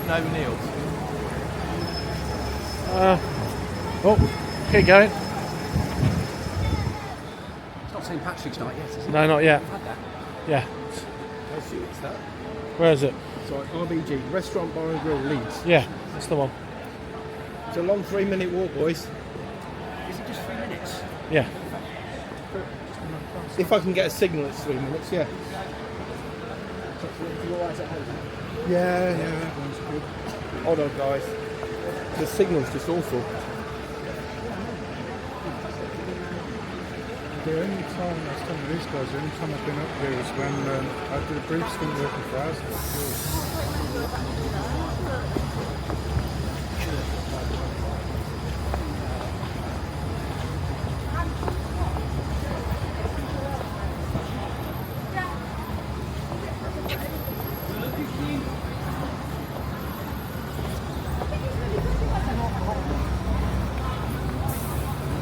no meals. Keep going. It's not St Patrick's night yet, is it? No, not yet. I've had that. Yeah. I'll see what's that. Where is it? Sorry, RBG, Restaurant Bar and Grill, Leeds. Yeah, that's the one. It's a long 3-minute walk, boys. Is it just 3 minutes? Yeah. If I can get a signal, it's 3 minutes, yeah. Yeah, everyone's good. Hold on, guys. The signal's just awful. The only time I was telling these guys, the only time I've been up here is when I did a brief stint working for us.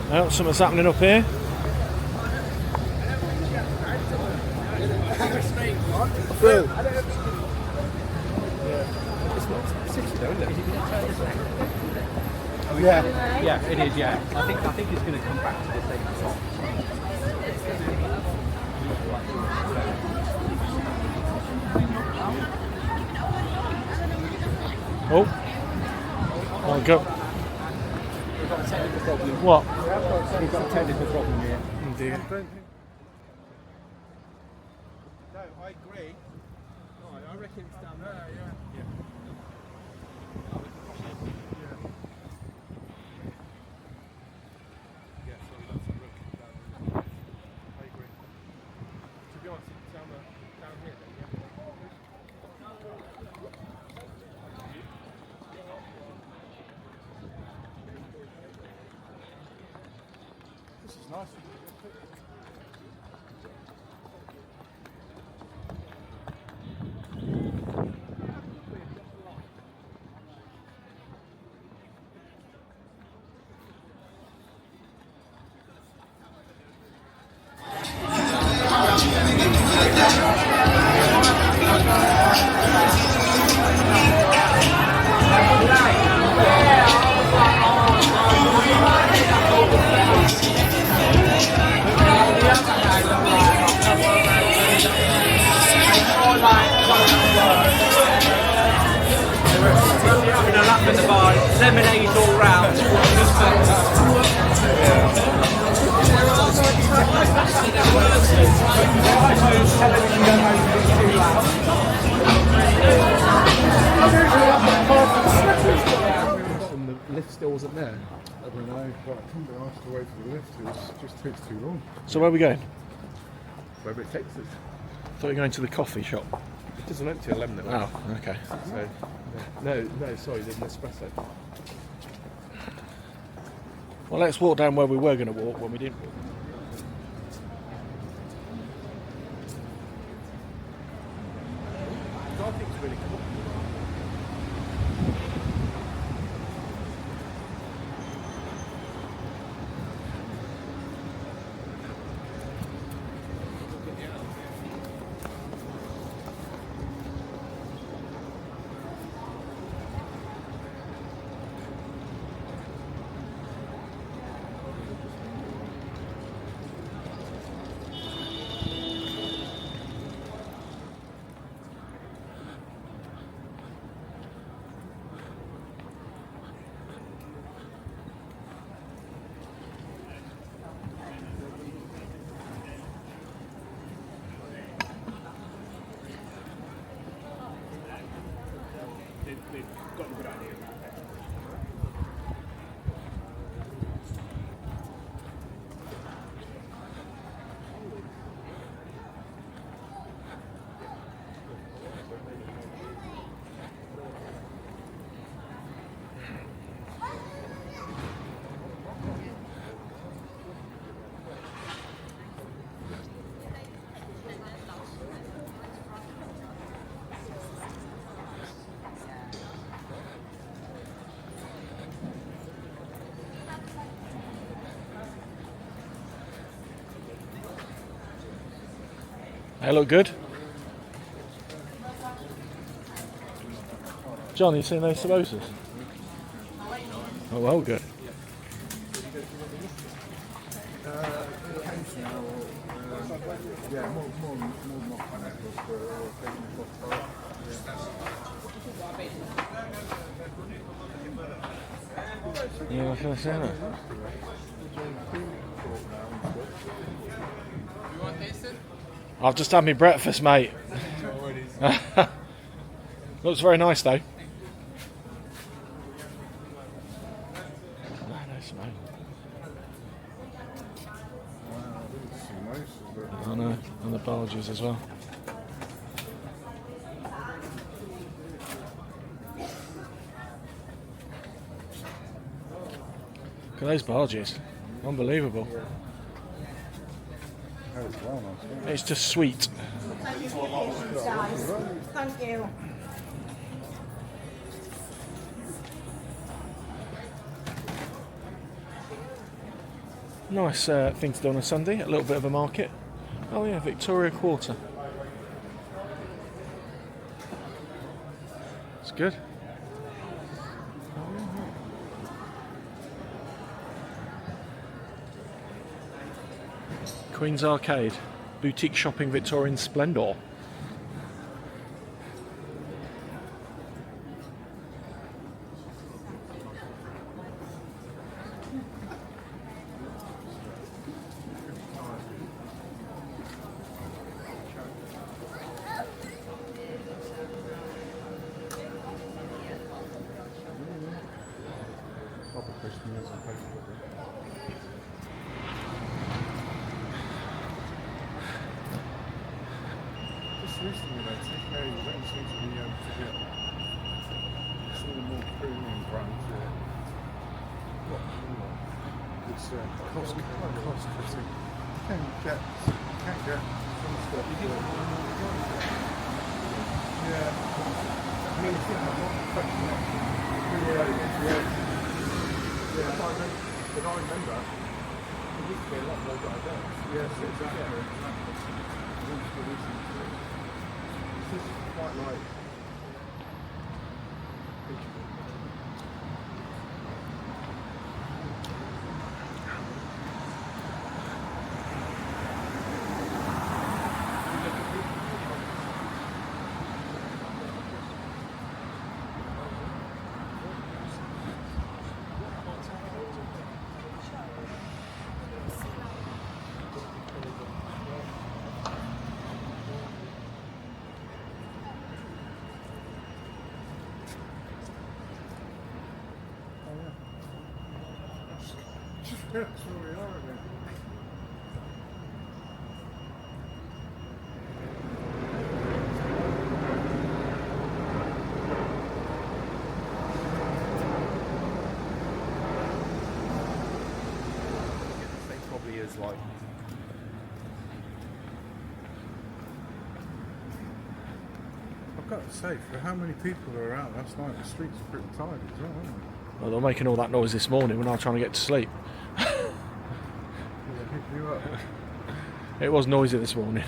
Oh, something's happening up here. Phil. It's not city though, is it? Yeah. Yeah, it is, yeah. I think it's going to come back to the same spot. Oh. I'll go. We've got a technical problem. What? We've got a technical problem here. Indeed. No, I agree. No, I reckon it's down there, yeah. This is nice. Having a lap in the bar, lemonade all round. And the lift still wasn't there. I don't know, but I couldn't be asked to wait for the lift, it just takes too long. So where are we going? Wherever it takes us. I thought you were going to the coffee shop. It doesn't open till 11 o'clock. Oh, okay. So, no, sorry, there's an espresso. Well, let's walk down where we were going to walk when we didn't walk. I think it's really cool. They look good. John, you seen those samosas? Oh, well, good. Yeah, more not pineapples, but Yeah, I was going to say that. I've just had my breakfast, mate. Looks very nice, though. No smoke. I know, and the barges as well. Look at those barges. Unbelievable. It's just sweet. Thank you. Nice thing to do on a Sunday, a little bit of a market. Oh yeah, Victoria Quarter. It's good. Queen's Arcade, boutique shopping Victorian splendour. Just recently, though, TK don't seem to be able to get some of the more premium brands. It's cost cutting. You can get some stuff. Yeah. I mean, it's not affecting it. Yeah, but I remember there used to be a lot more diverse. Yes, exactly. This is quite like yeah, that's where we are again. They probably is like. I've got to say, for how many people are out last night, the streets are pretty tidy as well, aren't they? Well, they're making all that noise this morning when I was trying to get to sleep. You up? It was noisy this morning.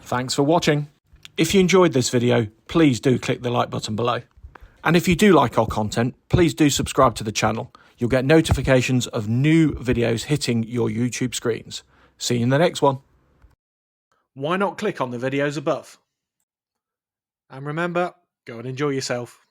Thanks for watching. If you enjoyed this video, please do click the like button below. And if you do like our content, please do subscribe to the channel. You'll get notifications of new videos hitting your YouTube screens. See you in the next one. Why not click on the videos above? And remember, go and enjoy yourself.